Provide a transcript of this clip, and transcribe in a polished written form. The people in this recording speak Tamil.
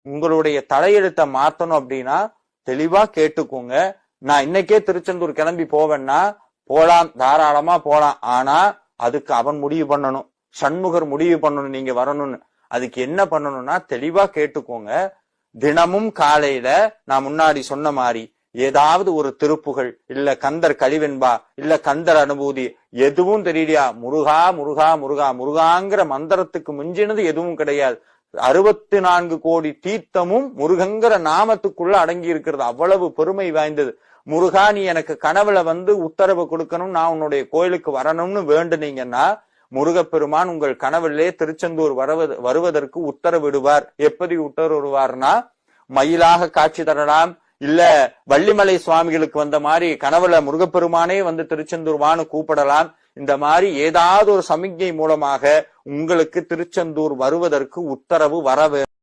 உங்களுடைய தலையெழுத்தை மாத்தணும் அப்படின்னா தெளிவா கேட்டுக்கோங்க. நான் இன்னைக்கே திருச்செந்தூர் கிளம்பி போவேன்னா போலாம், தாராளமா போலாம். ஆனா அதுக்கு அவன் முடிவு பண்ணணும், சண்முகர் முடிவு பண்ணணும் நீங்க வரணும்னு. அதுக்கு என்ன பண்ணணும்னா தெளிவா கேட்டுக்கோங்க. தினமும் காலையில நான் முன்னாடி சொன்ன மாதிரி ஏதாவது ஒரு திருப்புகள், இல்ல கந்தர் கழிவென்பா, இல்ல கந்தர் அனுபூதி, எதுவும் தெரியலையா, முருகா முருகா முருகா முருகாங்கிற மந்திரத்துக்கு மிஞ்சினது எதுவும் கிடையாது. 64 கோடி தீர்த்தமும் முருகங்கிற நாமத்துக்குள்ள அடங்கி இருக்கிறது. அவ்வளவு பெருமை வாய்ந்தது. முருகா நீ எனக்கு கனவுல வந்து உத்தரவு கொடுக்கணும், நான் உன்னுடைய கோயிலுக்கு வரணும்னு வேண்டுனீங்கன்னா முருகப்பெருமான் உங்கள் கனவிலே திருச்செந்தூர் வருவதற்கு உத்தரவிடுவார். எப்படி உத்தரவிடுவார்னா, மயிலாக காட்சி தரலாம், இல்ல வள்ளிமலை சுவாமிகளுக்கு வந்த மாதிரி கனவுல முருகப்பெருமானே வந்து திருச்செந்தூர் வான்னு கூப்பிடலாம். இந்த மாதிரி ஏதாவது ஒரு சமிக்ஞை மூலமாக உங்களுக்கு திருச்செந்தூர் வருவதற்கு உத்தரவு வர வேண்டும்.